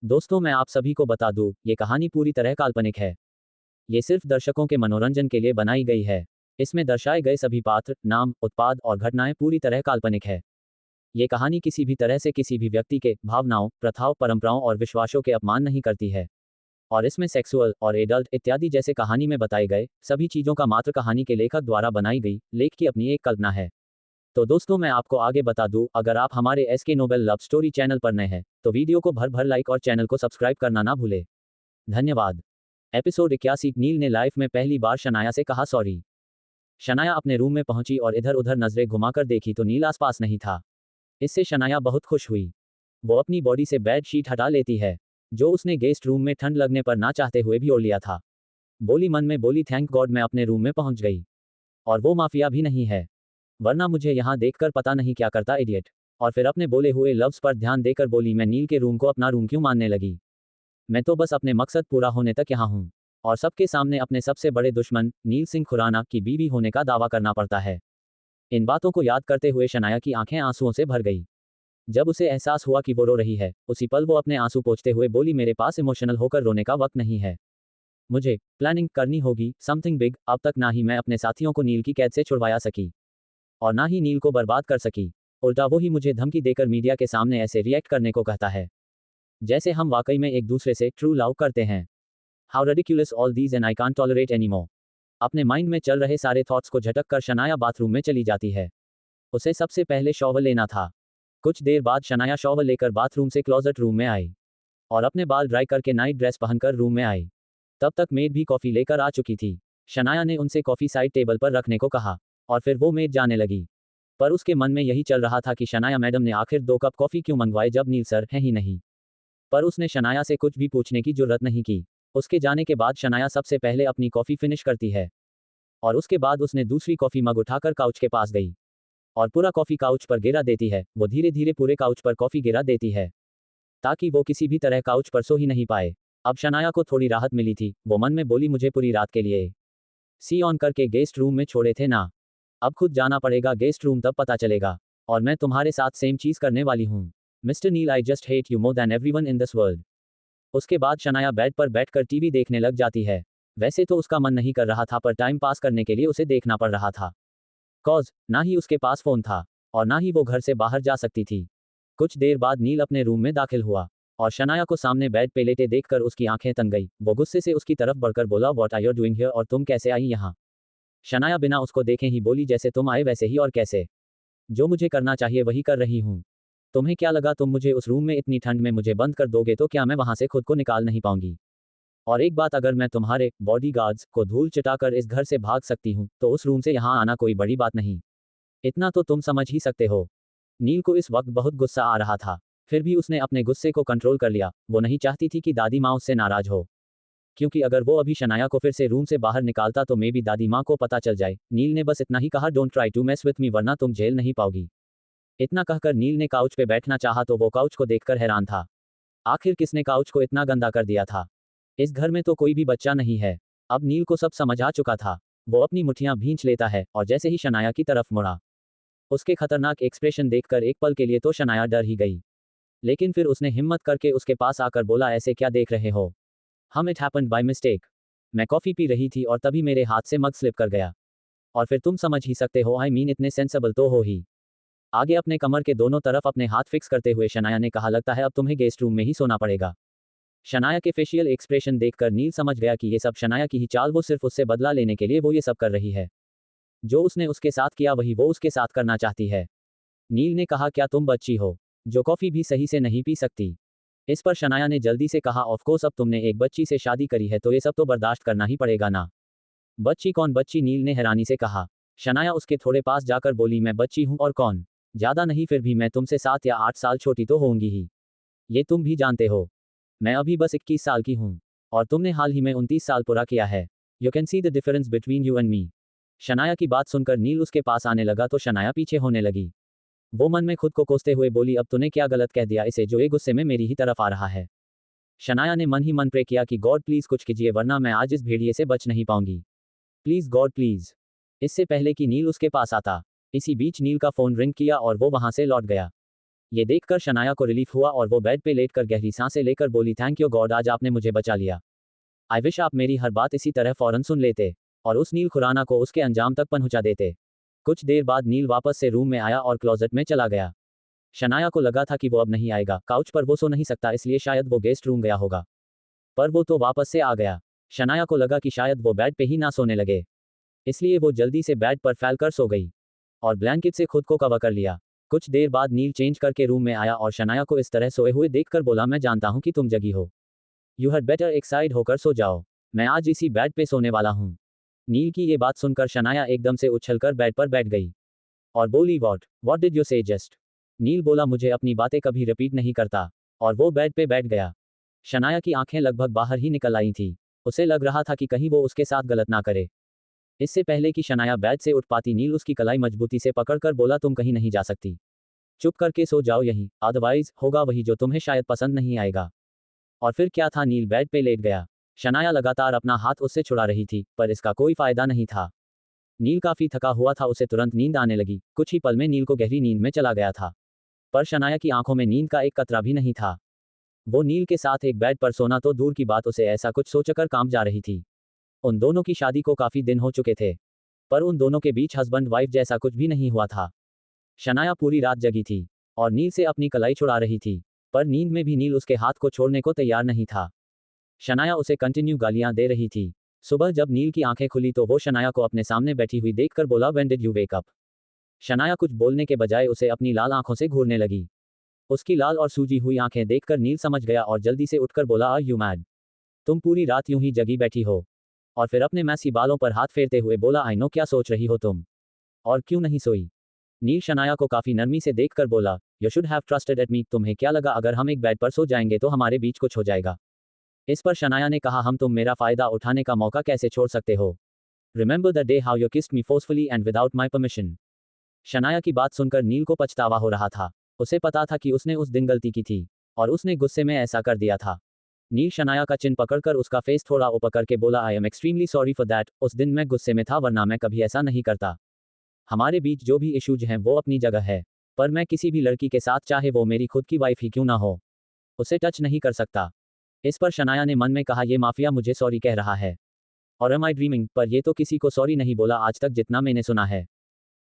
दोस्तों, मैं आप सभी को बता दूं, ये कहानी पूरी तरह काल्पनिक है। ये सिर्फ दर्शकों के मनोरंजन के लिए बनाई गई है। इसमें दर्शाए गए सभी पात्र, नाम, उत्पाद और घटनाएं पूरी तरह काल्पनिक है। ये कहानी किसी भी तरह से किसी भी व्यक्ति के भावनाओं, प्रथाओं, परंपराओं और विश्वासों के अपमान नहीं करती है। और इसमें सेक्सुअल और एडल्ट इत्यादि जैसे कहानी में बताए गए सभी चीजों का मात्र कहानी के लेखक द्वारा बनाई गई लेख की अपनी एक कल्पना है। तो दोस्तों, मैं आपको आगे बता दूं, अगर आप हमारे SK noble love story channel पर नए हैं तो वीडियो को भर भर लाइक और चैनल को सब्सक्राइब करना ना भूले। धन्यवाद। एपिसोड 81। नील ने लाइफ में पहली बार शनाया से कहा सॉरी। शनाया अपने रूम में पहुंची और इधर उधर नजरें घुमाकर देखी तो नील आसपास नहीं था। इससे शनाया बहुत खुश हुई। वो अपनी बॉडी से बेड शीट हटा लेती है, जो उसने गेस्ट रूम में ठंड लगने पर ना चाहते हुए भी ओढ़ लिया था। बोली मन में बोली, थैंक गॉड मैं अपने रूम में पहुंच गई। और वो माफिया भी नहीं है, वरना मुझे यहाँ देखकर पता नहीं क्या करता इडियट। और फिर अपने बोले हुए लफ्ज पर ध्यान देकर बोली, मैं नील के रूम को अपना रूम क्यों मानने लगी। मैं तो बस अपने मकसद पूरा होने तक यहाँ हूँ, और सबके सामने अपने सबसे बड़े दुश्मन नील सिंह खुराना की बीवी होने का दावा करना पड़ता है। इन बातों को याद करते हुए शनाया की आंखें आंसुओं से भर गई। जब उसे एहसास हुआ कि वो रो रही है, उसी पल वो अपने आंसू पोंछते हुए बोली, मेरे पास इमोशनल होकर रोने का वक्त नहीं है। मुझे प्लानिंग करनी होगी, समथिंग बिग। अब तक ना ही मैं अपने साथियों को नील की कैद से छुड़वाया सकी, और ना ही नील को बर्बाद कर सकी। उल्टा वो ही मुझे धमकी देकर मीडिया के सामने ऐसे रिएक्ट करने को कहता है जैसे हम वाकई में एक दूसरे से ट्रू लव करते हैं। How ridiculous all these and I can't tolerate anymore. अपने माइंड में चल रहे सारे थॉट्स को झटक कर शनाया बाथरूम में चली जाती है। उसे सबसे पहले शॉवर लेना था। कुछ देर बाद शनाया शॉवर लेकर बाथरूम से क्लोजेट रूम में आई और अपने बाल ड्राई करके नाइट ड्रेस पहनकर रूम में आई। तब तक मेड भी कॉफी लेकर आ चुकी थी। शनाया ने उनसे कॉफी साइड टेबल पर रखने को कहा और फिर वो मेड जाने लगी। पर उसके मन में यही चल रहा था कि शनाया मैडम ने आखिर 2 कप कॉफी क्यों मंगवाए जब नील सर है ही नहीं। पर उसने शनाया से कुछ भी पूछने की जुर्रत नहीं की। उसके जाने के बाद शनाया सबसे पहले अपनी कॉफी फिनिश करती है, और उसके बाद उसने दूसरी कॉफी मग उठाकर काउच के पास गई और पूरा कॉफी काउच पर गिरा देती है। वो धीरे धीरे पूरे काउच पर कॉफी गिरा देती है ताकि वो किसी भी तरह काउच पर सो ही नहीं पाए। अब शनाया को थोड़ी राहत मिली थी। वो मन में बोली, मुझे पूरी रात के लिए सी ऑन करके गेस्ट रूम में छोड़े थे ना, अब खुद जाना पड़ेगा गेस्ट रूम, तब पता चलेगा। और मैं तुम्हारे साथ सेम चीज करने वाली हूँ mister Neil, I just hate you more than everyone in this world. उसके बाद शनाया बेड पर बैठकर टीवी देखने लग जाती है। वैसे तो उसका मन नहीं कर रहा था, पर टाइम पास करने के लिए उसे देखना पड़ रहा था। कॉज ना ही उसके पास फोन था और ना ही वो घर से बाहर जा सकती थी। कुछ देर बाद नील अपने रूम में दाखिल हुआ और शनाया को सामने बेड पे लेटे देखकर उसकी आंखें तन गई। वो गुस्से से उसकी तरफ बढ़कर बोला, what are you doing here, और तुम कैसे आई यहाँ। शनाया बिना उसको देखे ही बोली, जैसे तुम आए वैसे ही, और कैसे। जो मुझे करना चाहिए वही कर रही हूँ। तुम्हें क्या लगा तुम मुझे उस रूम में इतनी ठंड में मुझे बंद कर दोगे तो क्या मैं वहां से खुद को निकाल नहीं पाऊंगी। और एक बात, अगर मैं तुम्हारे बॉडीगार्ड्स को धूल चटाकर इस घर से भाग सकती हूँ तो उस रूम से यहाँ आना कोई बड़ी बात नहीं। इतना तो तुम समझ ही सकते हो। नील को इस वक्त बहुत गुस्सा आ रहा था, फिर भी उसने अपने गुस्से को कंट्रोल कर लिया। वो नहीं चाहती थी कि दादी माँ उससे नाराज हो, क्योंकि अगर वो अभी शनाया को फिर से रूम से बाहर निकालता तो मे बी दादी माँ को पता चल जाए। नील ने बस इतना ही कहा, don't try to mess with me, वरना तुम झेल नहीं पाओगी। इतना कहकर नील ने काउच पे बैठना चाहा तो वो काउच को देखकर हैरान था। आखिर किसने काउच को इतना गंदा कर दिया था। इस घर में तो कोई भी बच्चा नहीं है। अब नील को सब समझ आ चुका था। वो अपनी मुठ्ठियां भींच लेता है और जैसे ही शनाया की तरफ मुड़ा, उसके खतरनाक एक्सप्रेशन देखकर एक पल के लिए तो शनाया डर ही गई। लेकिन फिर उसने हिम्मत करके उसके पास आकर बोला, ऐसे क्या देख रहे हो। हम इट हैपेंड बाय मिस्टेक। मैं कॉफी पी रही थी और तभी मेरे हाथ से मग स्लिप कर गया। और फिर तुम समझ ही सकते हो, आई मीन इतने सेंसेबल तो हो ही। आगे अपने कमर के दोनों तरफ अपने हाथ फिक्स करते हुए शनाया ने कहा, लगता है अब तुम्हें गेस्ट रूम में ही सोना पड़ेगा। शनाया के फेशियल एक्सप्रेशन देखकर नील समझ गया कि ये सब शनाया की ही चाल, वो सिर्फ उससे बदला लेने के लिए वो ये सब कर रही है। जो उसने उसके साथ किया वही वो उसके साथ करना चाहती है। नील ने कहा, क्या तुम बच्ची हो जो कॉफी भी सही से नहीं पी सकती। इस पर शनाया ने जल्दी से कहा, ऑफ कोर्स, अब तुमने एक बच्ची से शादी करी है तो ये सब तो बर्दाश्त करना ही पड़ेगा ना। बच्ची कौन बच्ची, नील ने हैरानी से कहा। शनाया उसके थोड़े पास जाकर बोली, मैं बच्ची हूं और कौन, ज्यादा नहीं, फिर भी मैं तुमसे 7 या 8 साल छोटी तो होंगी ही। ये तुम भी जानते हो। मैं अभी बस 21 साल की हूँ और तुमने हाल ही में 29 साल पूरा किया है। You can see the difference between you and me. Shanaya की बात सुनकर नील उसके पास आने लगा तो शनाया पीछे होने लगी। वो मन में खुद को कोसते हुए बोली, अब तूने क्या गलत कह दिया इसे जो ये गुस्से में मेरी ही तरफ आ रहा है। शनाया ने मन ही मन प्रे किया कि गॉड प्लीज कुछ कीजिए, वरना मैं आज इस भेड़िए से बच नहीं पाऊंगी। Please God please. इससे पहले कि नील उसके पास आता, इसी बीच नील का फोन रिंग किया और वो वहां से लौट गया। ये देखकर शनाया को रिलीफ हुआ और वो बेड पे लेटकर गहरी सांसें लेकर बोली, थैंक यू गॉड, आज आपने मुझे बचा लिया। आई विश आप मेरी हर बात इसी तरह फौरन सुन लेते और उस नील खुराना को उसके अंजाम तक पहुंचा देते। कुछ देर बाद नील वापस से रूम में आया और क्लोजेट में चला गया। शनाया को लगा था कि वो अब नहीं आएगा, काउच पर वो सो नहीं सकता, इसलिए शायद वो गेस्ट रूम गया होगा। पर वो तो वापस से आ गया। शनाया को लगा कि शायद वो बेड पे ही ना सोने लगे, इसलिए वो जल्दी से बेड पर फैल कर सो गई और ब्लैंकेट से खुद को कवर कर लिया। कुछ देर बाद नील चेंज करके रूम में आया और शनाया को इस तरह सोए हुए देखकर बोला, मैं जानता हूं कि तुम जगी हो। यू हैड बेटर एक साइड होकर सो जाओ, मैं आज इसी बेड पे सोने वाला हूं। नील की ये बात सुनकर शनाया एकदम से उछलकर बेड पर बैठ गई और बोली, वॉट डिड यू से जस्ट? नील बोला, मुझे अपनी बातें कभी रिपीट नहीं करता, और वो बेड पे बैठ गया। शनाया की आंखें लगभग बाहर ही निकल आई थी। उसे लग रहा था कि कहीं वो उसके साथ गलत ना करे। इससे पहले कि शनाया बेड से उठ पाती, नील उसकी कलाई मजबूती से पकड़कर बोला, तुम कहीं नहीं जा सकती, चुप करके सो जाओ यहीं, अदरवाइज होगा वही जो तुम्हें शायद पसंद नहीं आएगा। और फिर क्या था, नील बेड पे लेट गया। शनाया लगातार अपना हाथ उससे छुड़ा रही थी, पर इसका कोई फायदा नहीं था। नील काफी थका हुआ था, उसे तुरंत नींद आने लगी। कुछ ही पल में नील को गहरी नींद में चला गया था, पर शनाया की आंखों में नींद का एक कतरा भी नहीं था। वो नील के साथ एक बेड पर सोना तो दूर की बात, उसे ऐसा कुछ सोचकर काम जा रही थी। उन दोनों की शादी को काफी दिन हो चुके थे, पर उन दोनों के बीच हस्बैंड वाइफ जैसा कुछ भी नहीं हुआ था। शनाया पूरी रात जगी थी और नील से अपनी कलाई छुड़ा रही थी, पर नींद में भी नील उसके हाथ को छोड़ने को तैयार नहीं था। शनाया उसे कंटिन्यू गालियां दे रही थी। सुबह जब नील की आंखें खुली तो वो शनाया को अपने सामने बैठी हुई देखकर बोला, when did you wake up? Shanaya कुछ बोलने के बजाय उसे अपनी लाल आंखों से घूरने लगी। उसकी लाल और सूजी हुई आंखें देखकर नील समझ गया और जल्दी से उठकर बोला, आर यू मैड? तुम पूरी रात यूं ही जगी बैठी हो? और फिर अपने मैसी बालों पर हाथ फेरते हुए बोला, आई नो, क्या सोच रही हो तुम? और क्यों नहीं सोई? नील शनाया को काफी नरमी से देखकर बोला, you should have trusted at me, तुम्हें क्या लगा अगर हम एक बेड पर सो जाएंगे तो हमारे बीच कुछ हो जाएगा? इस पर शनाया ने कहा, हम तुम मेरा फायदा उठाने का मौका कैसे छोड़ सकते हो? Remember the day how you kissed me forcefully and without my permission. Shanaya की बात सुनकर नील को पछतावा हो रहा था। उसे पता था कि उसने उस दिन गलती की थी और उसने गुस्से में ऐसा कर दिया था। नील शनाया का चिन पकड़कर उसका फेस थोड़ा ऊपर करके बोला, I am extremely sorry for that, उस दिन मैं गुस्से में था, वरना मैं कभी ऐसा नहीं करता। हमारे बीच जो भी इश्यूज हैं वो अपनी जगह है, पर मैं किसी भी लड़की के साथ, चाहे वो मेरी खुद की वाइफ ही क्यों ना हो, उसे टच नहीं कर सकता। इस पर शनाया ने मन में कहा, ये माफिया मुझे सॉरी कह रहा है, और एम आई ड्रीमिंग? पर ये तो किसी को सॉरी नहीं बोला आज तक जितना मैंने सुना है।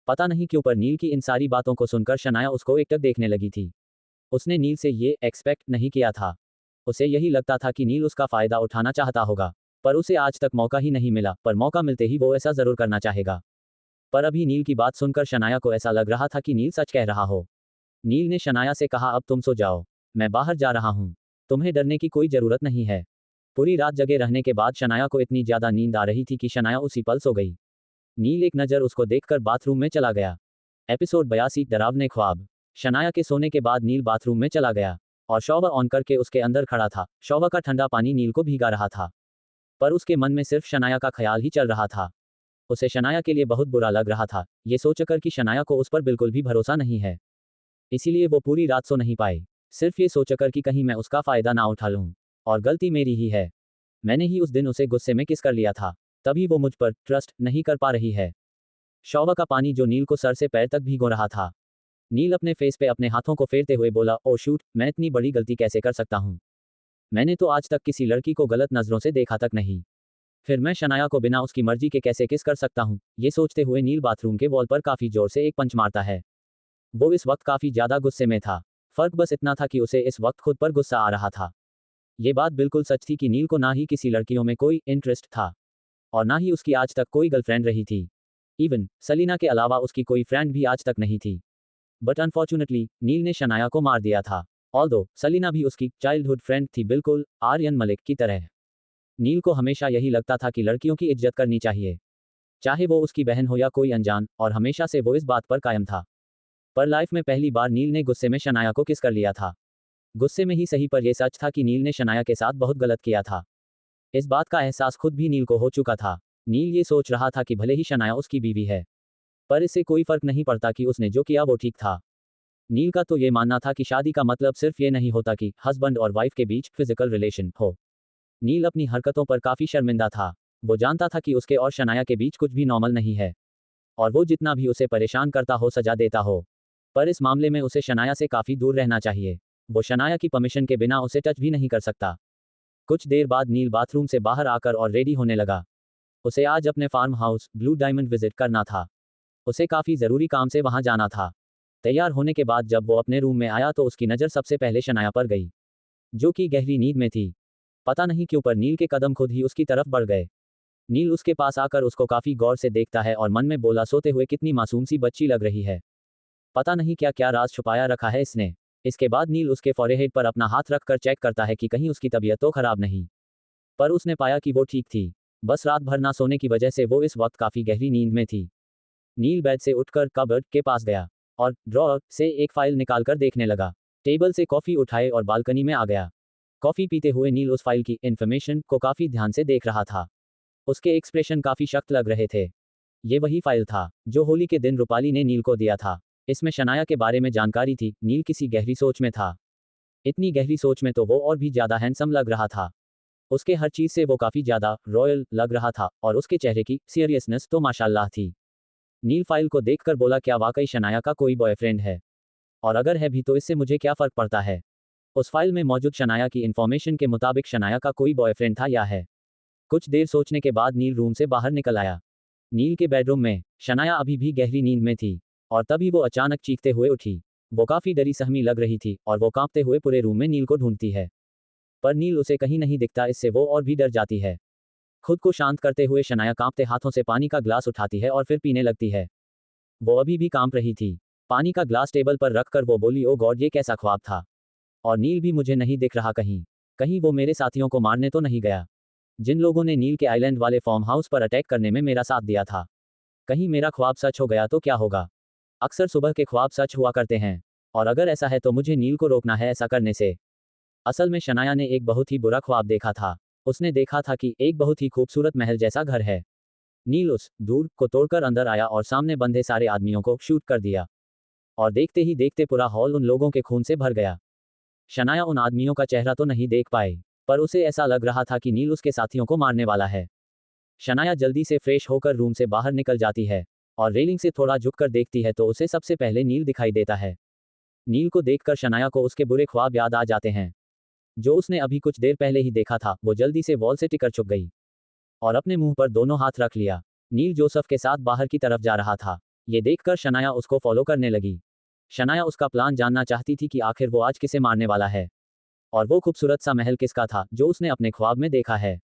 पता नहीं क्यों, पर नील की इन सारी बातों को सुनकर शनाया उसको एकटक देखने लगी थी। उसने नील से ये एक्सपेक्ट नहीं किया था। उसे यही लगता था कि नील उसका फायदा उठाना चाहता होगा, पर उसे आज तक मौका ही नहीं मिला, पर मौका मिलते ही वो ऐसा जरूर करना चाहेगा। पर अभी नील की बात सुनकर शनाया को ऐसा लग रहा था कि नील सच कह रहा हो। नील ने शनाया से कहा, अब तुम सो जाओ, मैं बाहर जा रहा हूं, तुम्हें डरने की कोई जरूरत नहीं है। पूरी रात जगे रहने के बाद शनाया को इतनी ज्यादा नींद आ रही थी कि शनाया उसी पल सो गई। नील एक नज़र उसको देखकर बाथरूम में चला गया। एपिसोड 82, डरावने ख्वाब। शनाया के सोने के बाद नील बाथरूम में चला गया और शॉवर ऑन करके उसके अंदर खड़ा था। शॉवर का ठंडा पानी नील को भीगा रहा था, पर उसके मन में सिर्फ शनाया का ख्याल ही चल रहा था। उसे शनाया के लिए बहुत बुरा लग रहा था, ये सोचकर कि शनाया को उस पर बिल्कुल भी भरोसा नहीं है। इसीलिए वो पूरी रात सो नहीं पाई, सिर्फ ये सोचकर कि कहीं मैं उसका फायदा ना उठा लूं, और गलती मेरी ही है। मैंने ही उस दिन उसे गुस्से में किस कर लिया था, तभी वो मुझ पर ट्रस्ट नहीं कर पा रही है। शॉवर का पानी जो नील को सर से पैर तक भीगो रहा था। नील अपने फेस पे अपने हाथों को फेरते हुए बोला, ओ शूट, मैं इतनी बड़ी गलती कैसे कर सकता हूँ? मैंने तो आज तक किसी लड़की को गलत नजरों से देखा तक नहीं, फिर मैं शनाया को बिना उसकी मर्जी के कैसे किस कर सकता हूँ? ये सोचते हुए नील बाथरूम के वॉल पर काफी जोर से एक पंच मारता है। वो इस वक्त काफी ज्यादा गुस्से में था। फर्क बस इतना था कि उसे इस वक्त खुद पर गुस्सा आ रहा था। ये बात बिल्कुल सच थी कि नील को ना ही किसी लड़कियों में कोई इंटरेस्ट था, और ना ही उसकी आज तक कोई गर्लफ्रेंड रही थी। इवन सलीना के अलावा उसकी कोई फ्रेंड भी आज तक नहीं थी। बट अनफॉर्चुनेटली नील ने शनाया को मार दिया था। ऑल्दो सलीना भी उसकी चाइल्डहुड फ्रेंड थी, बिल्कुल आर्यन मलिक की तरह। नील को हमेशा यही लगता था कि लड़कियों की इज्जत करनी चाहिए, चाहे वो उसकी बहन हो या कोई अनजान, और हमेशा से वो इस बात पर कायम था। पर लाइफ में पहली बार नील ने गुस्से में शनाया को किस कर लिया था। गुस्से में ही सही, पर यह सच था कि नील ने शनाया के साथ बहुत गलत किया था। इस बात का एहसास खुद भी नील को हो चुका था। नील ये सोच रहा था कि भले ही शनाया उसकी बीवी है, पर इससे कोई फर्क नहीं पड़ता कि उसने जो किया वो ठीक था। नील का तो ये मानना था कि शादी का मतलब सिर्फ ये नहीं होता कि हस्बैंड और वाइफ के बीच फिजिकल रिलेशन हो। नील अपनी हरकतों पर काफी शर्मिंदा था। वो जानता था कि उसके और शनाया के बीच कुछ भी नॉर्मल नहीं है, और वो जितना भी उसे परेशान करता हो, सजा देता हो, पर इस मामले में उसे शनाया से काफी दूर रहना चाहिए। वो शनाया की परमिशन के बिना उसे टच भी नहीं कर सकता। कुछ देर बाद नील बाथरूम से बाहर आकर और रेडी होने लगा। उसे आज अपने farm house blue diamond visit करना था। उसे काफी जरूरी काम से वहां जाना था। तैयार होने के बाद जब वो अपने रूम में आया तो उसकी नज़र सबसे पहले शनाया पर गई, जो कि गहरी नींद में थी। पता नहीं क्यों पर नील के कदम खुद ही उसकी तरफ बढ़ गए। नील उसके पास आकर उसको काफी गौर से देखता है और मन में बोला, सोते हुए कितनी मासूम सी बच्ची लग रही है। पता नहीं क्या क्या राज छुपाया रखा है इसने। इसके बाद नील उसके फोरहेड पर अपना हाथ रखकर चेक करता है कि कहीं उसकी तबीयत तो खराब नहीं। पर उसने पाया कि वो ठीक थी। बस रात भर ना सोने की वजह से वो इस वक्त काफी गहरी नींद में थी। नील बेड से उठकर कबर्ड के पास गया और ड्रॉअर से एक फाइल निकालकर देखने लगा। टेबल से कॉफी उठाए और बालकनी में आ गया। कॉफी पीते हुए नील उस फाइल की इन्फॉर्मेशन को काफी ध्यान से देख रहा था। उसके एक्सप्रेशन काफी सख्त लग रहे थे। ये वही फाइल था जो होली के दिन रूपाली ने नील को दिया था। इसमें शनाया के बारे में जानकारी थी। नील किसी गहरी सोच में था। इतनी गहरी सोच में तो वो और भी ज्यादा हैंडसम लग रहा था। उसके हर चीज से वो काफी ज्यादा रॉयल लग रहा था और उसके चेहरे की सीरियसनेस तो माशाल्लाह थी। नील फाइल को देखकर बोला, क्या वाकई शनाया का कोई बॉयफ्रेंड है? और अगर है भी तो इससे मुझे क्या फर्क पड़ता है? उस फाइल में मौजूद शनाया की इन्फॉर्मेशन के मुताबिक शनाया का कोई बॉयफ्रेंड था या है? कुछ देर सोचने के बाद नील रूम से बाहर निकल आया। नील के बेडरूम में शनाया अभी भी गहरी नींद में थी और तभी वो अचानक चीखते हुए उठी। वो काफी डरी सहमी लग रही थी और वो कांपते हुए पूरे रूम में नील को ढूंढती है, पर नील उसे कहीं नहीं दिखता। इससे वो और भी डर जाती है। खुद को शांत करते हुए शनाया कांपते हाथों से पानी का ग्लास उठाती है और फिर पीने लगती है। वो अभी भी कांप रही थी। पानी का ग्लास टेबल पर रखकर वो बोली, ओ गॉड, ये कैसा ख्वाब था? और नील भी मुझे नहीं दिख रहा कहीं। कहीं वो मेरे साथियों को मारने तो नहीं गया, जिन लोगों ने नील के आइलैंड वाले फार्म हाउस पर अटैक करने में मेरा साथ दिया था? कहीं मेरा ख्वाब सच हो गया तो क्या होगा? अक्सर सुबह के ख्वाब सच हुआ करते हैं, और अगर ऐसा है तो मुझे नील को रोकना है ऐसा करने से। असल में शनाया ने एक बहुत ही बुरा ख्वाब देखा था। उसने देखा था कि एक बहुत ही खूबसूरत महल जैसा घर है। नील उस दूर को तोड़कर अंदर आया और सामने बंधे सारे आदमियों को शूट कर दिया। और देखते ही देखते पूरा हॉल उन लोगों के खून से भर गया। शनाया उन आदमियों का चेहरा तो नहीं देख पाई, पर उसे ऐसा लग रहा था कि नील उसके साथियों को मारने वाला है। शनाया जल्दी से फ्रेश होकर रूम से बाहर निकल जाती है और रेलिंग से थोड़ा झुककर देखती है तो उसे सबसे पहले नील दिखाई देता है। नील को देखकर शनाया को उसके बुरे ख्वाब याद आ जाते हैं, जो उसने अभी कुछ देर पहले ही देखा था। वो जल्दी से वॉल से टिकर छुप गई और अपने मुंह पर दोनों हाथ रख लिया। नील जोसेफ के साथ बाहर की तरफ जा रहा था। ये देखकर शनाया उसको फॉलो करने लगी। शनाया उसका प्लान जानना चाहती थी कि आखिर वो आज किसे मारने वाला है, और वो खूबसूरत सा महल किसका था जो उसने अपने ख्वाब में देखा है।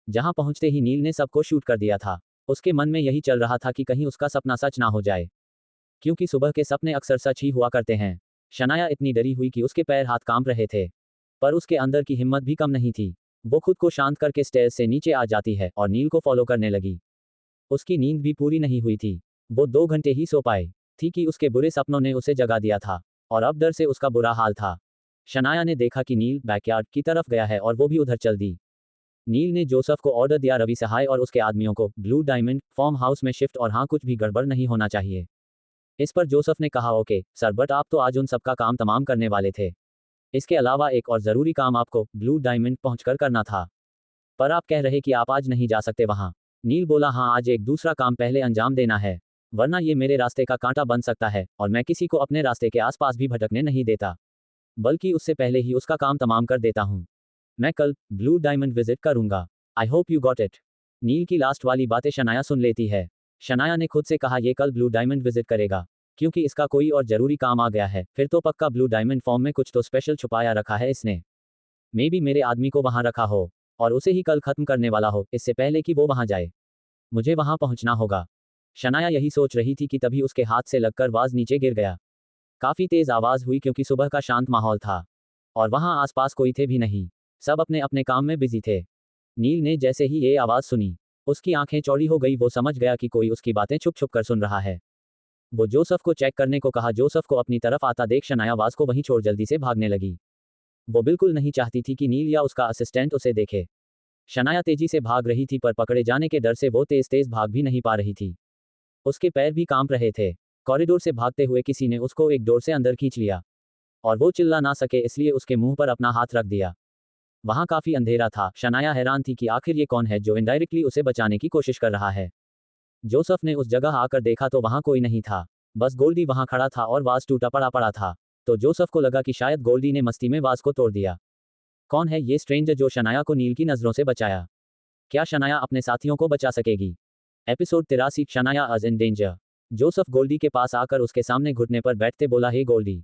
जहां पहुंचते ही नील ने सबको शूट कर दिया था। उसके मन में यही चल रहा था कि कहीं उसका सपना सच ना हो जाए, क्योंकि सुबह के सपने अक्सर सच ही हुआ करते हैं। शनाया इतनी डरी हुई कि उसके पैर हाथ कांप रहे थे, पर उसके अंदर की हिम्मत भी कम नहीं थी। वो खुद को शांत करके स्टेयर्स से नीचे आ जाती है और नील को फॉलो करने लगी। उसकी नींद भी पूरी नहीं हुई थी। वो 2 घंटे ही सो पाई थी कि उसके बुरे सपनों ने उसे जगा दिया था, और अब डर से उसका बुरा हाल था। शनाया ने देखा कि नील बैकयार्ड की तरफ गया है और वो भी उधर चल दी। नील ने जोसेफ को ऑर्डर दिया, रवि सहाय और उसके आदमियों को ब्लू डायमंड फार्म हाउस में शिफ्ट, और हाँ, कुछ भी गड़बड़ नहीं होना चाहिए। इस पर जोसेफ ने कहा, ओके सर, बट आप तो आज उन सबका काम तमाम करने वाले थे। इसके अलावा एक और ज़रूरी काम आपको ब्लू डायमंड पहुंचकर करना था, पर आप कह रहे कि आप आज नहीं जा सकते वहां। नील बोला, हाँ, आज एक दूसरा काम पहले अंजाम देना है, वरना ये मेरे रास्ते का कांटा बन सकता है, और मैं किसी को अपने रास्ते के आसपास भी भटकने नहीं देता, बल्कि उससे पहले ही उसका काम तमाम कर देता हूँ। मैं कल ब्लू डायमंड विजिट करूंगा। I hope you got it. Neel की लास्ट वाली बातें शनाया सुन लेती है। शनाया ने खुद से कहा, ये कल ब्लू डायमंड विजिट करेगा, क्योंकि इसका कोई और जरूरी काम आ गया है। फिर तो पक्का ब्लू डायमंड फॉर्म में कुछ तो स्पेशल छुपाया रखा है इसने। मे बी मेरे आदमी को वहां रखा हो और उसे ही कल खत्म करने वाला हो, इससे पहले कि वो वहां जाए। मुझे वहां पहुंचना होगा। शनाया यही सोच रही थी कि तभी उसके हाथ से लगकर वाज नीचे गिर गया। काफी तेज आवाज हुई क्योंकि सुबह का शांत माहौल था और वहां आसपास कोई थे भी नहीं। सब अपने अपने काम में बिजी थे। नील ने जैसे ही ये आवाज सुनी, उसकी आंखें चौड़ी हो गई। वो समझ गया कि कोई उसकी बातें छुप छुप कर सुन रहा है। वो जोसेफ को चेक करने को कहा। जोसेफ को अपनी तरफ आता देख शनाया आवाज को वहीं छोड़ जल्दी से भागने लगी। वो बिल्कुल नहीं चाहती थी कि नील या उसका असिस्टेंट उसे देखे। शनाया तेजी से भाग रही थी, पर पकड़े जाने के डर से वो तेज तेज भाग भी नहीं पा रही थी। उसके पैर भी कांप रहे थे। कॉरिडोर से भागते हुए किसी ने उसको एक डोर से अंदर खींच लिया, और वो चिल्ला ना सके इसलिए उसके मुंह पर अपना हाथ रख दिया। वहां काफी अंधेरा था। शनाया हैरान थी कि आखिर ये कौन है जो इनडायरेक्टली उसे बचाने की कोशिश कर रहा है। जोसेफ ने उस जगह आकर देखा तो वहां कोई नहीं था। बस गोल्डी वहां खड़ा था और वाज टूटा पड़ा पड़ा था। तो जोसेफ को लगा कि शायद गोल्डी ने मस्ती में वाज को तोड़ दिया। कौन है ये स्ट्रेंजर जो शनाया को नील की नजरों से बचाया? क्या शनाया अपने साथियों को बचा सकेगी? Episode 83, Shanaya is in danger. Joseph Goldie के पास आकर उसके सामने घुटने पर बैठते बोला, हे गोल्डी,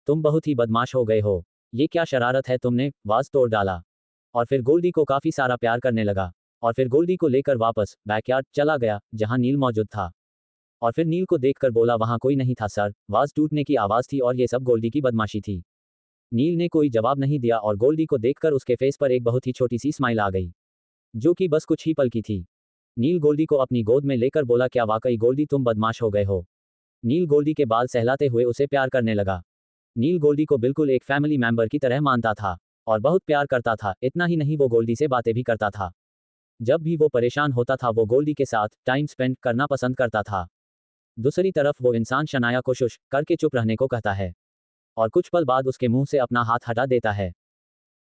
तुम बहुत ही बदमाश हो गए हो। ये क्या शरारत है, तुमने वाज तोड़ डाला। और फिर गोल्डी को काफी सारा प्यार करने लगा। और फिर गोल्डी को लेकर वापस बैकयार्ड चला गया जहां नील मौजूद था। और फिर नील को देखकर बोला, वहां कोई नहीं था सर, वाज टूटने की आवाज थी और ये सब गोल्डी की बदमाशी थी। नील ने कोई जवाब नहीं दिया और गोल्डी को देखकर उसके फेस पर एक बहुत ही छोटी सी स्माइल आ गई, जो कि बस कुछ ही पल की थी। नील गोल्डी को अपनी गोद में लेकर बोला, क्या वाकई गोल्डी तुम बदमाश हो गए हो? नील गोल्डी के बाल सहलाते हुए उसे प्यार करने लगा। नील गोल्डी को बिल्कुल एक फैमिली मेंबर की तरह मानता था और बहुत प्यार करता था। इतना ही नहीं, वो गोल्डी से बातें भी करता था। जब भी वो परेशान होता था वो गोल्डी के साथ टाइम स्पेंड करना पसंद करता था। दूसरी तरफ वो इंसान शनाया को शुश करके चुप रहने को कहता है और कुछ पल बाद उसके मुंह से अपना हाथ हटा देता है।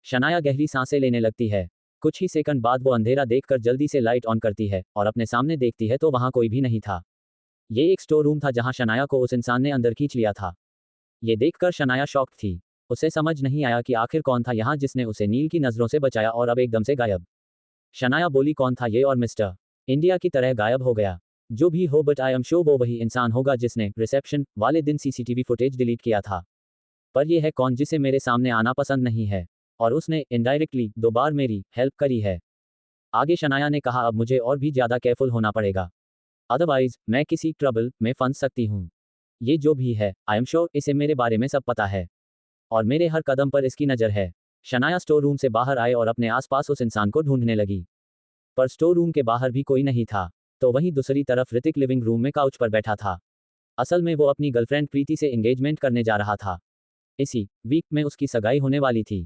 शनाया गहरी सांसें लेने लगती है। कुछ ही सेकंड बाद वो अंधेरा देखकर जल्दी से लाइट ऑन करती है और अपने सामने देखती है तो वहां कोई भी नहीं था। ये एक स्टोर रूम था जहां शनाया को उस इंसान ने अंदर खींच लिया था। ये देखकर शनाया शॉक्ड थी। उसे समझ नहीं आया कि आखिर कौन था यहाँ जिसने उसे नील की नजरों से बचाया और अब एकदम से गायब। शनाया बोली, कौन था ये और मिस्टर इंडिया की तरह गायब हो गया? जो भी हो, बट आई एम श्योर वो वही इंसान होगा जिसने रिसेप्शन वाले दिन सीसीटीवी फुटेज डिलीट किया था। पर यह है कौन जिसे मेरे सामने आना पसंद नहीं है और उसने इनडायरेक्टली 2 बार मेरी हेल्प करी है। आगे शनाया ने कहा, अब मुझे और भी ज्यादा केयरफुल होना पड़ेगा, अदरवाइज मैं किसी ट्रबल में फंस सकती हूँ। ये जो भी है, आई एम श्योर इसे मेरे बारे में सब पता है और मेरे हर कदम पर इसकी नज़र है। शनाया स्टोर रूम से बाहर आए और अपने आसपास उस इंसान को ढूंढने लगी, पर स्टोर रूम के बाहर भी कोई नहीं था। तो वहीं दूसरी तरफ ऋतिक लिविंग रूम में काउच पर बैठा था। असल में वो अपनी गर्लफ्रेंड प्रीति से एंगेजमेंट करने जा रहा था। इसी वीक में उसकी सगाई होने वाली थी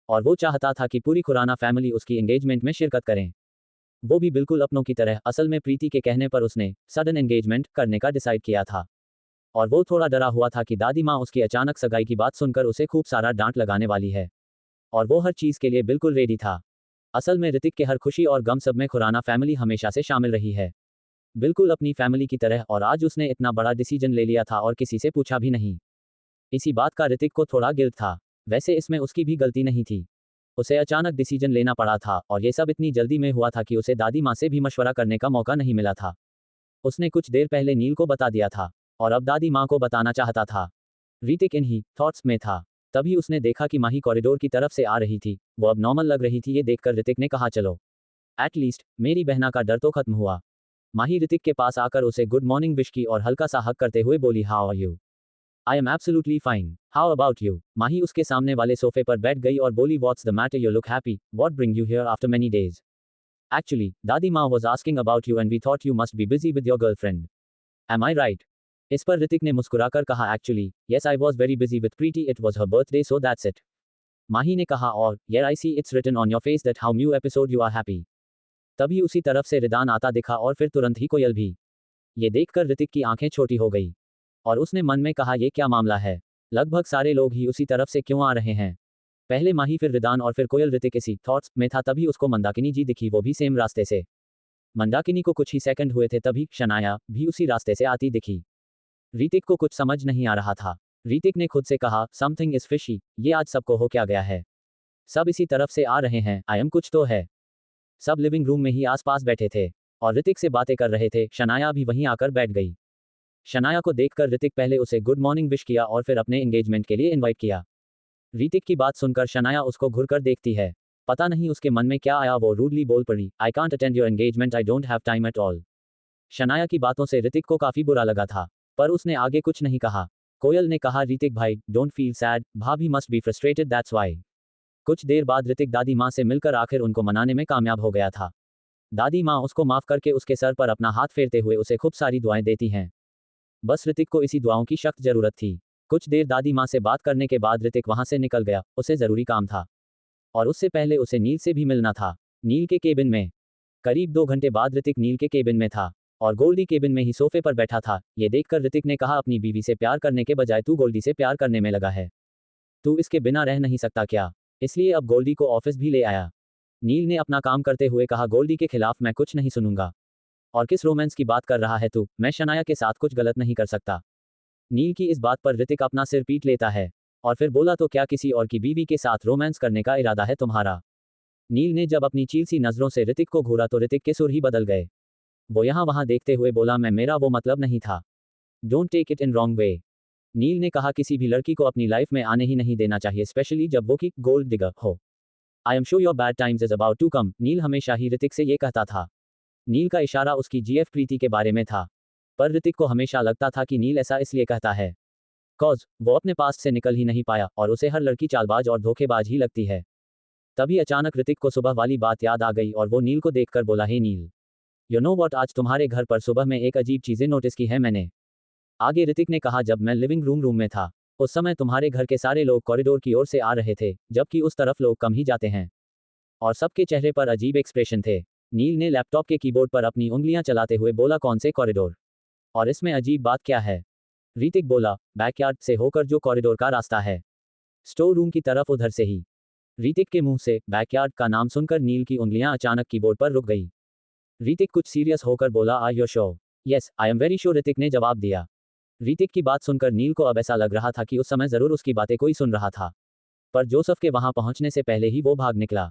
और वो चाहता था कि पूरी खुराना फैमिली उसकी एंगेजमेंट में शिरकत करें, वो भी बिल्कुल अपनों की तरह। असल में प्रीति के कहने पर उसने सडन एंगेजमेंट करने का डिसाइड किया था और वो थोड़ा डरा हुआ था कि दादी माँ उसकी अचानक सगाई की बात सुनकर उसे खूब सारा डांट लगाने वाली है और वो हर चीज़ के लिए बिल्कुल रेडी था। असल में ऋतिक के हर खुशी और गम सब में खुराना फैमिली हमेशा से शामिल रही है, बिल्कुल अपनी फैमिली की तरह, और आज उसने इतना बड़ा डिसीजन ले लिया था और किसी से पूछा भी नहीं। इसी बात का ऋतिक को थोड़ा गिल्ट था। वैसे इसमें उसकी भी गलती नहीं थी, उसे अचानक डिसीजन लेना पड़ा था और ये सब इतनी जल्दी में हुआ था कि उसे दादी माँ से भी मशवरा करने का मौका नहीं मिला था। उसने कुछ देर पहले नील को बता दिया था और अब दादी माँ को बताना चाहता था। ऋतिक इन्हीं थॉट्स में था, तभी उसने देखा कि माही कॉरिडोर की तरफ से आ रही थी। वो अब नॉर्मल लग रही थी। ये देखकर ऋतिक ने कहा, चलो एटलीस्ट मेरी बहना का डर तो खत्म हुआ। माही ऋतिक के पास आकर उसे गुड मॉर्निंग विश की और हल्का सा हक करते हुए बोली, how are you? I am absolutely fine, how about you? Mahi उसके सामने वाले सोफे पर बैठ गई और बोली, what's the matter, you look happy, what bring you here after many days? Actually दादी माँ was asking about you and we thought you must be busy with your girlfriend, am I right? इस पर ऋतिक ने मुस्कुराकर कहा, actually yes I was very busy with Preeti, it was her birthday so that's it. Mahi ने कहा, और yeah I see it's written on your face that how new episode you are happy. तभी उसी तरफ से रिदान आता दिखा और फिर तुरंत ही कोयल भी। ये देखकर ऋतिक की आंखें छोटी हो गई और उसने मन में कहा, ये क्या मामला है? लगभग सारे लोग ही उसी तरफ से क्यों आ रहे हैं? पहले माही, फिर रिदान और फिर कोयल। ऋतिक इसी थॉट्स में था तभी उसको मंदाकिनी जी दिखी, वो भी सेम रास्ते से। मंदाकिनी को कुछ ही सेकंड हुए थे तभी शनाया भी उसी रास्ते से आती दिखी। ऋतिक को कुछ समझ नहीं आ रहा था। ऋतिक ने खुद से कहा, समथिंग इज फिशी, ये आज सबको हो क्या गया है? सब इसी तरफ से आ रहे हैं, आई एम कुछ तो है। सब लिविंग रूम में ही आसपास बैठे थे और ऋतिक से बातें कर रहे थे। शनाया भी वहीं आकर बैठ गई। शनाया को देखकर ऋतिक पहले उसे गुड मॉर्निंग विश किया और फिर अपने एंगेजमेंट के लिए इनवाइट किया। ऋतिक की बात सुनकर शनाया उसको घुरकर देखती है। पता नहीं उसके मन में क्या आया, वो रूडली बोल पड़ी, I can't attend your engagement, I don't have time at all. Shanaya की बातों से ऋतिक को काफी बुरा लगा था, पर उसने आगे कुछ नहीं कहा। कोयल ने कहा, ऋतिक भाई डोंट फील सैड, भाभी must be frustrated that's why. कुछ देर बाद ऋतिक दादी माँ से मिलकर आखिर उनको मनाने में कामयाब हो गया था। दादी माँ उसको माफ करके उसके सर पर अपना हाथ फेरते हुए उसे खूब सारी दुआएं देती हैं। बस ऋतिक को इसी दुआओं की सख्त जरूरत थी। कुछ देर दादी माँ से बात करने के बाद ऋतिक वहां से निकल गया, उसे जरूरी काम था और उससे पहले उसे नील से भी मिलना था, नील के केबिन में। करीब 2 घंटे बाद ऋतिक नील के केबिन में था और गोल्डी केबिन में ही सोफे पर बैठा था। ये देखकर ऋतिक ने कहा, अपनी बीवी से प्यार करने के बजाय तू गोल्डी से प्यार करने में लगा है, तू इसके बिना रह नहीं सकता क्या? इसलिए अब गोल्डी को ऑफिस भी ले आया। नील ने अपना काम करते हुए कहा, गोल्डी के खिलाफ मैं कुछ नहीं सुनूंगा। और किस रोमांस की बात कर रहा है तू? मैं शनाया के साथ कुछ गलत नहीं कर सकता। नील की इस बात पर ऋतिक अपना सिर पीट लेता है और फिर बोला तो क्या किसी और की बीवी के साथ रोमांस करने का इरादा है तुम्हारा? नील ने जब अपनी चील सी नजरों से ऋतिक को घूरा तो ऋतिक के सुर ही बदल गए। वो यहाँ वहाँ देखते हुए बोला मैं मेरा वो मतलब नहीं था। Don't take it in wrong way. Neel ने कहा किसी भी लड़की को अपनी लाइफ में आने ही नहीं देना चाहिए, स्पेशली जब वो की गोल्ड डिगर हो। I am sure your bad times is about to come. Neel हमेशा ही ऋतिक से ये कहता था। नील का इशारा उसकी जीएफ प्रीति के बारे में था, पर ऋतिक को हमेशा लगता था कि नील ऐसा इसलिए कहता है कॉज वो अपने पास्ट से निकल ही नहीं पाया और उसे हर लड़की चालबाज और धोखेबाज ही लगती है। तभी अचानक ऋतिक को सुबह वाली बात याद आ गई और वो नील को देखकर बोला हे नील, यू नो व्हाट, आज तुम्हारे घर पर सुबह में एक अजीब चीजें नोटिस की है मैंने। आगे ऋतिक ने कहा जब मैं लिविंग रूम में था उस समय तुम्हारे घर के सारे लोग कॉरिडोर की ओर से आ रहे थे, जबकि उस तरफ लोग कम ही जाते हैं और सबके चेहरे पर अजीब एक्सप्रेशन थे। नील ने लैपटॉप के कीबोर्ड पर अपनी उंगलियां चलाते हुए बोला कौन से कॉरिडोर, और इसमें अजीब बात क्या है? ऋतिक बोला बैकयार्ड से होकर जो कॉरिडोर का रास्ता है, स्टोर रूम की तरफ उधर से ही। ऋतिक के मुंह से बैकयार्ड का नाम सुनकर नील की उंगलियां अचानक कीबोर्ड पर रुक गई। ऋतिक कुछ सीरियस होकर बोला are you sure? Yes I am very sure, Hrithik ने जवाब दिया। ऋतिक की बात सुनकर नील को अब ऐसा लग रहा था कि उस समय जरूर उसकी बातें कोई सुन रहा था, पर जोसेफ के वहां पहुंचने से पहले ही वो भाग निकला।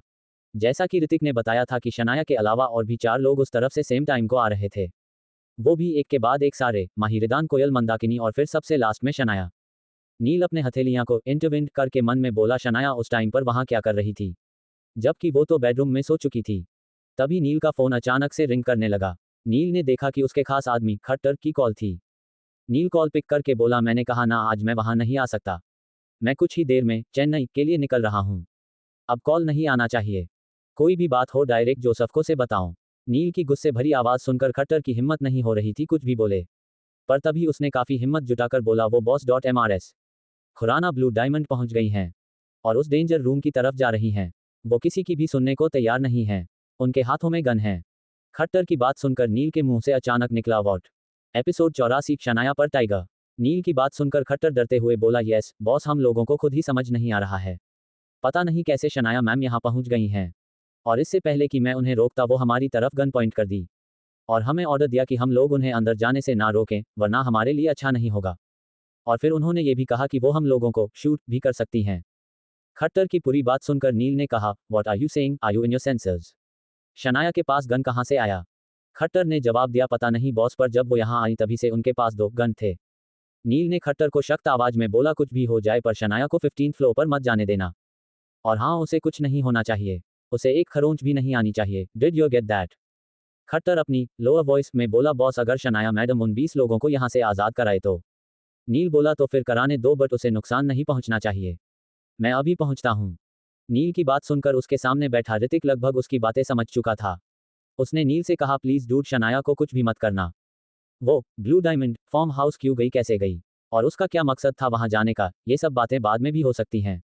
जैसा कि ऋतिक ने बताया था कि शनाया के अलावा और भी 4 लोग उस तरफ से सेम टाइम को आ रहे थे, वो भी एक के बाद एक सारे, माहिरिदान, कोयल, मंदाकिनी और फिर सबसे लास्ट में शनाया। नील अपने हथेलियां को इंटरविंड करके मन में बोला शनाया उस टाइम पर वहां क्या कर रही थी, जबकि वो तो बेडरूम में सो चुकी थी। तभी नील का फोन अचानक से रिंग करने लगा। नील ने देखा कि उसके खास आदमी खट्टर की कॉल थी। नील कॉल पिक करके बोला मैंने कहा ना आज मैं वहां नहीं आ सकता, मैं कुछ ही देर में चेन्नई के लिए निकल रहा हूं। अब कॉल नहीं आना चाहिए, कोई भी बात हो डायरेक्ट जोसेफ को से बताऊं। नील की गुस्से भरी आवाज सुनकर खट्टर की हिम्मत नहीं हो रही थी कुछ भी बोले, पर तभी उसने काफी हिम्मत जुटाकर बोला वो boss .mrs Khurana blue diamond पहुंच गई हैं और उस डेंजर रूम की तरफ जा रही हैं। वो किसी की भी सुनने को तैयार नहीं है, उनके हाथों में गन है। खट्टर की बात सुनकर नील के मुंह से अचानक निकला वॉट। एपिसोड 84 शनाया पर टाइगर। नील की बात सुनकर खट्टर डरते हुए बोला यस बॉस, हम लोगों को खुद ही समझ नहीं आ रहा है, पता नहीं कैसे शनाया मैम यहाँ पहुंच गई हैं, और इससे पहले कि मैं उन्हें रोकता वो हमारी तरफ गन पॉइंट कर दी और हमें ऑर्डर दिया कि हम लोग उन्हें अंदर जाने से ना रोकें वरना हमारे लिए अच्छा नहीं होगा, और फिर उन्होंने ये भी कहा कि वो हम लोगों को शूट भी कर सकती हैं। खट्टर की पूरी बात सुनकर नील ने कहा what are you saying, are you in your senses? Shanaya के पास गन कहाँ से आया? खट्टर ने जवाब दिया पता नहीं बॉस, पर जब वो यहाँ आई तभी से उनके पास 2 गन थे। नील ने खट्टर को सख्त आवाज में बोला कुछ भी हो जाए पर शनाया को 15th फ्लोर पर मत जाने देना, और हाँ उसे कुछ नहीं होना चाहिए, उसे एक खरोंच भी नहीं आनी चाहिए। Did you get that? Khattar अपनी लोअर वॉइस में बोला बॉस, अगर शनाया मैडम उन 20 लोगों को यहाँ से आज़ाद कराए तो। नील बोला तो फिर कराने दो, बट उसे नुकसान नहीं पहुंचना चाहिए, मैं अभी पहुंचता हूं। नील की बात सुनकर उसके सामने बैठा ऋतिक लगभग उसकी बातें समझ चुका था। उसने नील से कहा प्लीज डूड, शनाया को कुछ भी मत करना। वो ब्लू डायमंड फार्म हाउस क्यों गई, कैसे गई, और उसका क्या मकसद था वहां जाने का, ये सब बातें बाद में भी हो सकती हैं।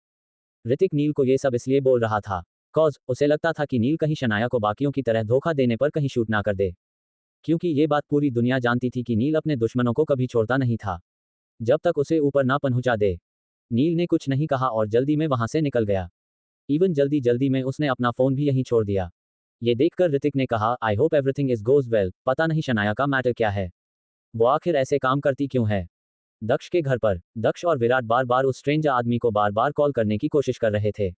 ऋतिक नील को ये सब इसलिए बोल रहा था कॉज उसे लगता था कि नील कहीं शनाया को बाकियों की तरह धोखा देने पर कहीं शूट ना कर दे, क्योंकि ये बात पूरी दुनिया जानती थी कि नील अपने दुश्मनों को कभी छोड़ता नहीं था जब तक उसे ऊपर ना पहुंचा दे। नील ने कुछ नहीं कहा और जल्दी में वहां से निकल गया। इवन जल्दी जल्दी में उसने अपना फोन भी यहीं छोड़ दिया। ये देखकर ऋतिक ने कहा I hope everything is goes well, पता नहीं शनाया का मैटर क्या है, वो आखिर ऐसे काम करती क्यों है। दक्ष के घर पर दक्ष और विराट बार बार उस स्ट्रेंजर आदमी को बार बार कॉल करने की कोशिश कर रहे थे,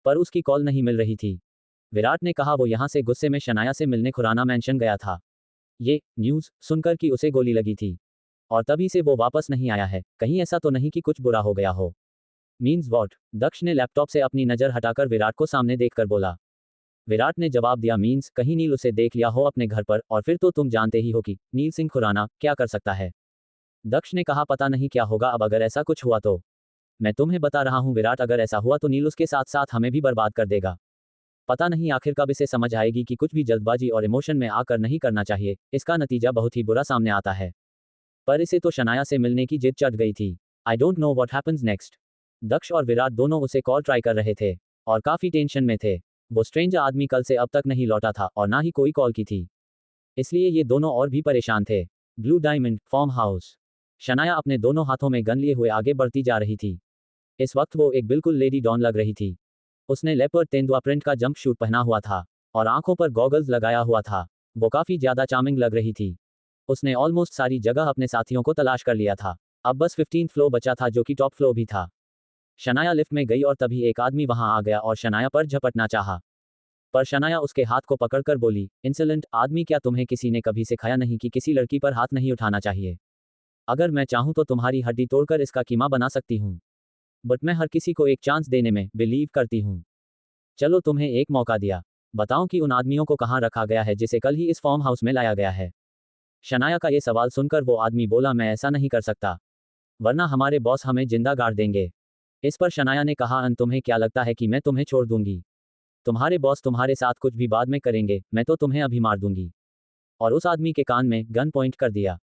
पर उसकी कॉल नहीं मिल रही थी। विराट ने कहा वो यहाँ से गुस्से में शनाया से मिलने खुराना मेंशन गया था। ये न्यूज़ सुनकर कि उसे गोली लगी थी और तभी से वो वापस नहीं आया है, कहीं ऐसा तो नहीं कि कुछ बुरा हो गया हो। Means what? दक्ष ने लैपटॉप से अपनी नज़र हटाकर विराट को सामने देखकर बोला। विराट ने जवाब दिया मीन्स कहीं नील उसे देख लिया हो अपने घर पर, और फिर तो तुम जानते ही हो कि नील सिंह खुराना क्या कर सकता है। दक्ष ने कहा पता नहीं क्या होगा अब अगर ऐसा कुछ हुआ तो। मैं तुम्हें बता रहा हूं विराट, अगर ऐसा हुआ तो नील उसके साथ साथ हमें भी बर्बाद कर देगा। पता नहीं आखिर कब इसे समझ आएगी कि कुछ भी जल्दबाजी और इमोशन में आकर नहीं करना चाहिए, इसका नतीजा बहुत ही बुरा सामने आता है। पर इसे तो शनाया से मिलने की जिद चढ़ गई थी। I don't know what happens next. Daksh और विराट दोनों उसे कॉल ट्राई कर रहे थे और काफी टेंशन में थे। वो स्ट्रेंजर आदमी कल से अब तक नहीं लौटा था और ना ही कोई कॉल की थी, इसलिए ये दोनों और भी परेशान थे। Blue diamond farm house. Shanaya अपने दोनों हाथों में गन लिए हुए आगे बढ़ती जा रही थी। इस वक्त वो एक बिल्कुल लेडी डॉन लग रही थी। उसने लेपर्ड तेंदुआ प्रिंट का जंप शूट पहना हुआ था और आंखों पर गॉगल्स लगाया हुआ था। वो काफी ज्यादा चार्मिंग लग रही थी। उसने ऑलमोस्ट सारी जगह अपने साथियों को तलाश कर लिया था। अब बस 15 फ्लोर बचा था जो कि टॉप फ्लोर भी था। शनाया लिफ्ट में गई और तभी एक आदमी वहां आ गया और शनाया पर झपटना चाहा। पर शनाया उसके हाथ को पकड़कर बोली, इंसोलेंट आदमी, क्या तुम्हें किसी ने कभी सिखाया नहीं कि किसी लड़की पर हाथ नहीं उठाना चाहिए? अगर मैं चाहूं तो तुम्हारी हड्डी तोड़कर इसका कीमा बना सकती हूं। बट मैं हर किसी को एक चांस देने में बिलीव करती हूं। चलो तुम्हें एक मौका दिया। बताओ कि उन आदमियों को कहाँ रखा गया है जिसे कल ही इस फार्म हाउस में लाया गया है। शनाया का ये सवाल सुनकर वो आदमी बोला, मैं ऐसा नहीं कर सकता, वरना हमारे बॉस हमें जिंदा गाड़ देंगे। इस पर शनाया ने कहा, तुम्हें क्या लगता है कि मैं तुम्हें छोड़ दूंगी? तुम्हारे बॉस तुम्हारे साथ कुछ भी बाद में करेंगे, मैं तो तुम्हें अभी मार दूंगी। और उस आदमी के कान में गन पॉइंट कर दिया।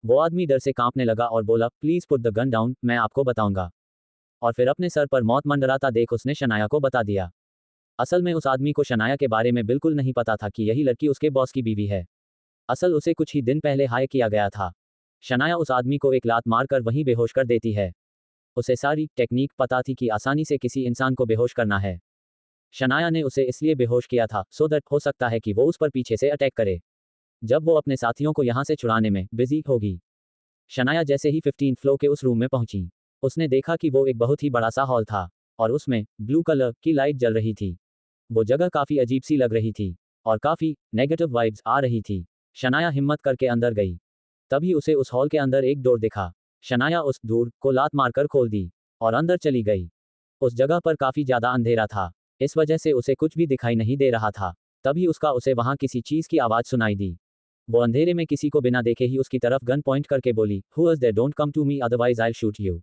वो आदमी डर से कांपने लगा और बोला, please put the gun down, मैं आपको बताऊंगा। और फिर अपने सर पर मौत मंडराता देख उसने शनाया को बता दिया। असल में उस आदमी को शनाया के बारे में बिल्कुल नहीं पता था कि यही लड़की उसके बॉस की बीवी है। असल उसे कुछ ही दिन पहले हायर किया गया था। शनाया उस आदमी को एक लात मारकर वहीं बेहोश कर देती है। उसे सारी टेक्निक पता थी कि आसानी से किसी इंसान को बेहोश करना है। शनाया ने उसे इसलिए बेहोश किया था सो दैट हो सकता है कि वो उस पर पीछे से अटैक करे जब वो अपने साथियों को यहां से छुड़ाने में बिजी होगी। शनाया जैसे ही 15 फ्लोर के उस रूम में पहुंची, उसने देखा कि वो एक बहुत ही बड़ा सा हॉल था और उसमें ब्लू कलर की लाइट जल रही थी। वो जगह काफी अजीब सी लग रही थी और काफी नेगेटिव वाइब्स आ रही थी। शनाया हिम्मत करके अंदर गई। तभी उसे उस हॉल के अंदर एक डोर दिखा। शनाया उस डोर को लात मारकर खोल दी और अंदर चली गई। उस जगह पर काफी ज्यादा अंधेरा था, इस वजह से उसे कुछ भी दिखाई नहीं दे रहा था। तभी उसे वहां किसी चीज की आवाज सुनाई दी। वो अंधेरे में किसी को बिना देखे ही उसकी तरफ गन पॉइंट करके बोली, who is there, don't come to me otherwise I shoot you.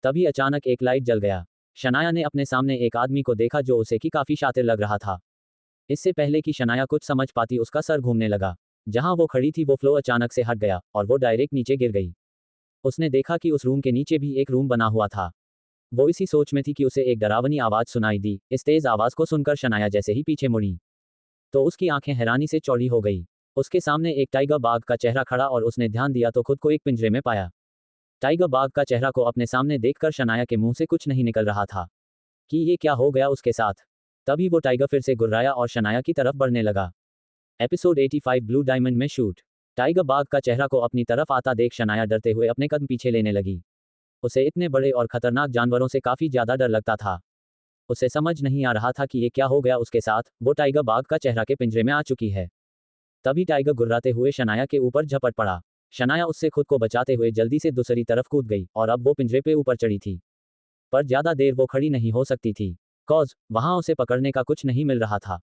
तभी अचानक एक लाइट जल गया। शनाया ने अपने सामने एक आदमी को देखा जो उसे की काफी शातिर लग रहा था। इससे पहले कि शनाया कुछ समझ पाती उसका सर घूमने लगा। जहां वो खड़ी थी वो फ्लो अचानक से हट गया और वो डायरेक्ट नीचे गिर गई। उसने देखा कि उस रूम के नीचे भी एक रूम बना हुआ था। वो इसी सोच में थी कि उसे एक डरावनी आवाज सुनाई दी। इस तेज आवाज को सुनकर शनाया जैसे ही पीछे मुड़ी तो उसकी आंखें हैरानी से चौड़ी हो गई। उसके सामने एक टाइगर बाघ का चेहरा खड़ा और उसने ध्यान दिया तो खुद को एक पिंजरे में पाया। टाइगर बाघ का चेहरा को अपने सामने देखकर शनाया के मुंह से कुछ नहीं निकल रहा था कि ये क्या हो गया उसके साथ। तभी वो टाइगर फिर से गुर्राया और शनाया की तरफ बढ़ने लगा। एपिसोड 85 ब्लू डायमंड में शूट। टाइगर बाघ का चेहरा को अपनी तरफ आता देख शनाया डरते हुए अपने कदम पीछे लेने लगी। उसे इतने बड़े और खतरनाक जानवरों से काफी ज्यादा डर लगता था। उसे समझ नहीं आ रहा था कि ये क्या हो गया उसके साथ। वो टाइगर बाघ का चेहरा के पिंजरे में आ चुकी है। तभी टाइगर गुर्राते हुए शनाया के ऊपर झपट पड़ा। शनाया उससे खुद को बचाते हुए जल्दी से दूसरी तरफ कूद गई और अब वो पिंजरे पे ऊपर चढ़ी थी। पर ज्यादा देर वो खड़ी नहीं हो सकती थी कॉज वहां उसे पकड़ने का कुछ नहीं मिल रहा था।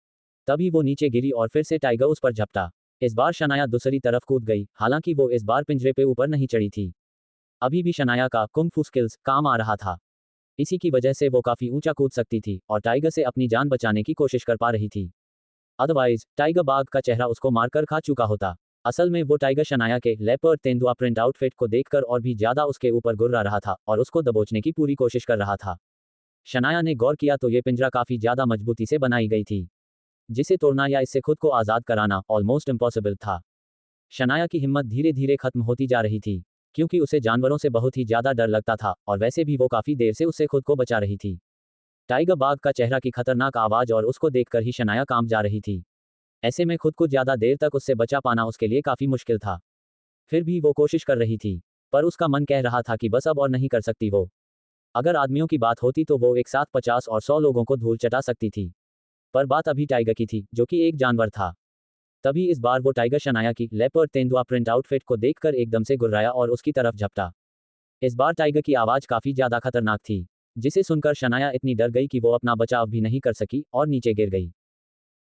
तभी वो नीचे गिरी और फिर से टाइगर उस पर झपटा। इस बार शनाया दूसरी तरफ कूद गई, हालांकि वो इस बार पिंजरे पे ऊपर नहीं चढ़ी थी। अभी भी शनाया का कुंग फू स्किल्स काम आ रहा था। इसी की वजह से वो काफी ऊंचा कूद सकती थी और टाइगर से अपनी जान बचाने की कोशिश कर पा रही थी। अदरवाइज टाइगर बाघ का चेहरा उसको मारकर खा चुका होता। असल में वो टाइगर शनाया के लेपर्ड तेंदुआ प्रिंट आउटफिट को देखकर और भी ज्यादा उसके ऊपर गुर्रा रहा था और उसको दबोचने की पूरी कोशिश कर रहा था। शनाया ने गौर किया तो ये पिंजरा काफी ज्यादा मजबूती से बनाई गई थी, जिसे तोड़ना या इससे खुद को आजाद कराना ऑलमोस्ट इम्पॉसिबल था। शनाया की हिम्मत धीरे धीरे खत्म होती जा रही थी क्योंकि उसे जानवरों से बहुत ही ज्यादा डर लगता था और वैसे भी वो काफी देर से उससे खुद को बचा रही थी। टाइगर बाघ का चेहरा की खतरनाक आवाज और उसको देखकर ही शनाया कांप जा रही थी। ऐसे में खुद को ज्यादा देर तक उससे बचा पाना उसके लिए काफी मुश्किल था। फिर भी वो कोशिश कर रही थी, पर उसका मन कह रहा था कि बस अब और नहीं कर सकती वो। अगर आदमियों की बात होती तो वो एक साथ 50 और 100 लोगों को धूल चटा सकती थी। पर बात अभी टाइगर की थी जो कि एक जानवर था। तभी इस बार वो टाइगर शनाया की लेपर्ड तेंदुआ प्रिंट आउटफिट को देखकर एकदम से गुर्राया और उसकी तरफ झपटा। इस बार टाइगर की आवाज काफी ज्यादा खतरनाक थी, जिसे सुनकर शनाया इतनी डर गई कि वो अपना बचाव भी नहीं कर सकी और नीचे गिर गई।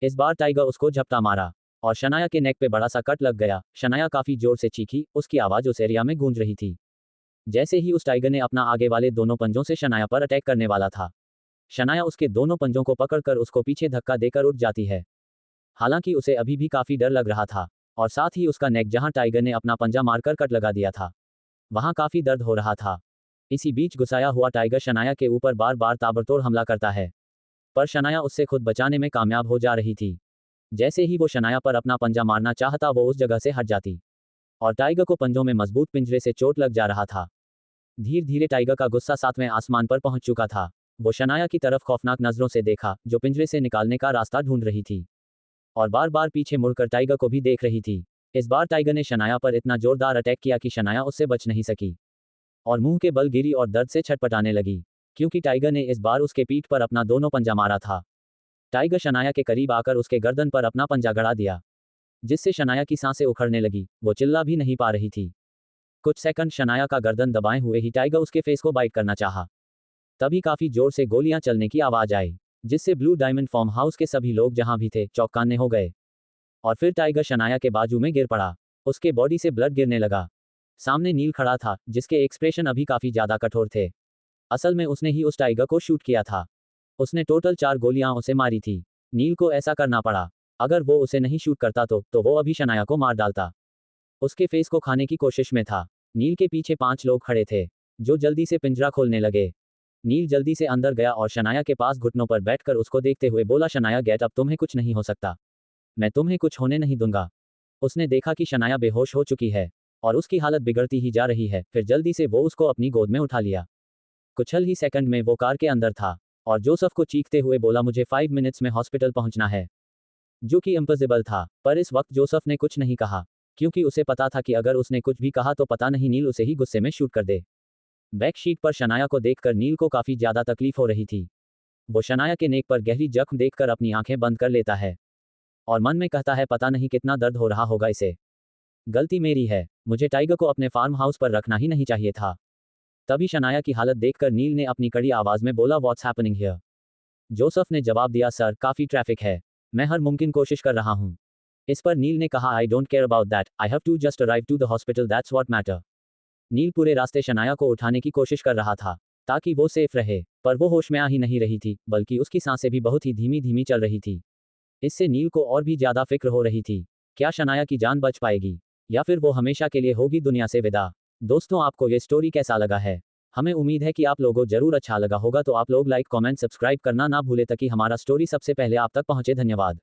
इस बार टाइगर उसको झपटा मारा और शनाया के नेक पे बड़ा सा कट लग गया। शनाया काफी जोर से चीखी, उसकी आवाज उस एरिया में गूंज रही थी। जैसे ही उस टाइगर ने अपना आगे वाले दोनों पंजों से शनाया पर अटैक करने वाला था, शनाया उसके दोनों पंजों को पकड़कर उसको पीछे धक्का देकर उठ जाती है। हालांकि उसे अभी भी काफी डर लग रहा था और साथ ही उसका नेक जहां टाइगर ने अपना पंजा मारकर कट लगा दिया था वहां काफी दर्द हो रहा था। इसी बीच गुस्साया हुआ टाइगर शनाया के ऊपर बार बार ताबड़तोड़ हमला करता है, पर शनाया उससे खुद बचाने में कामयाब हो जा रही थी। जैसे ही वो शनाया पर अपना पंजा मारना चाहता वो उस जगह से हट जाती और टाइगर को पंजों में मजबूत पिंजरे से चोट लग जा रहा था। धीरे धीरे टाइगर का गुस्सा 7वें आसमान पर पहुंच चुका था। वो शनाया की तरफ खौफनाक नजरों से देखा जो पिंजरे से निकालने का रास्ता ढूंढ रही थी और बार बार पीछे मुड़कर टाइगर को भी देख रही थी। इस बार टाइगर ने शनाया पर इतना जोरदार अटैक किया कि शनाया उससे बच नहीं सकी और मुंह के बल गिरी और दर्द से छटपटाने लगी, क्योंकि टाइगर ने इस बार उसके पीठ पर अपना दोनों पंजा मारा था। टाइगर शनाया के करीब आकर उसके गर्दन पर अपना पंजा गड़ा दिया, जिससे शनाया की सांसें उखड़ने लगी, वो चिल्ला भी नहीं पा रही थी। कुछ सेकंड शनाया का गर्दन दबाए हुए ही टाइगर उसके फेस को बाइट करना चाहा। तभी काफी जोर से गोलियां चलने की आवाज आई, जिससे ब्लू डायमंड फार्म हाउस के सभी लोग जहां भी थे चौंकाने हो गए। और फिर टाइगर शनाया के बाजू में गिर पड़ा, उसके बॉडी से ब्लड गिरने लगा। सामने नील खड़ा था, जिसके एक्सप्रेशन अभी काफी ज्यादा कठोर थे। असल में उसने ही उस टाइगर को शूट किया था। उसने टोटल 4 गोलियां उसे मारी थी। नील को ऐसा करना पड़ा। अगर वो उसे नहीं शूट करता तो वो अभी शनाया को मार डालता। उसके फेस को खाने की कोशिश में था। नील के पीछे 5 लोग खड़े थे, जो जल्दी से पिंजरा खोलने लगे। नील जल्दी से अंदर गया और शनाया के पास घुटनों पर बैठकर उसको देखते हुए बोला, शनाया गेट अप, तुम्हें कुछ नहीं हो सकता। मैं तुम्हें कुछ होने नहीं दूंगा। उसने देखा कि शनाया बेहोश हो चुकी है और उसकी हालत बिगड़ती ही जा रही है, फिर जल्दी से वो उसको अपनी गोद में उठा लिया। कुछ ही सेकंड में वो कार के अंदर था और जोसेफ को चीखते हुए बोला, मुझे 5 मिनट्स में हॉस्पिटल पहुंचना है, जो कि इम्पॉसिबल था। पर इस वक्त जोसेफ ने कुछ नहीं कहा, क्योंकि उसे पता था कि अगर उसने कुछ भी कहा तो पता नहीं नील उसे ही गुस्से में शूट कर दे। बैकशीट पर शनाया को देखकर नील को काफी ज्यादा तकलीफ हो रही थी। वो शनाया के नेक पर गहरी जख्म देखकर अपनी आंखें बंद कर लेता है और मन में कहता है, पता नहीं कितना दर्द हो रहा होगा इसे। गलती मेरी है, मुझे टाइगर को अपने फार्म हाउस पर रखना ही नहीं चाहिए था। तभी शनाया की हालत देखकर नील ने अपनी कड़ी आवाज में बोला, व्हाट्स हैपनिंग हियर। जोसेफ ने जवाब दिया, सर काफी ट्रैफिक है, मैं हर मुमकिन कोशिश कर रहा हूं। इस पर नील ने कहा, I don't care about that, I have to just arrive to the hospital, that's what matter. Neel पूरे रास्ते शनाया को उठाने की कोशिश कर रहा था ताकि वो सेफ रहे, पर वो होश में आ ही नहीं रही थी, बल्कि उसकी सांसें भी बहुत ही धीमी धीमी चल रही थी। इससे नील को और भी ज्यादा फिक्र हो रही थी, क्या शनाया की जान बच पाएगी या फिर वो हमेशा के लिए होगी दुनिया से विदा। दोस्तों, आपको ये स्टोरी कैसा लगा है? हमें उम्मीद है कि आप लोगों जरूर अच्छा लगा होगा, तो आप लोग लाइक, कमेंट, सब्सक्राइब करना ना भूले ताकि हमारा स्टोरी सबसे पहले आप तक पहुंचे। धन्यवाद।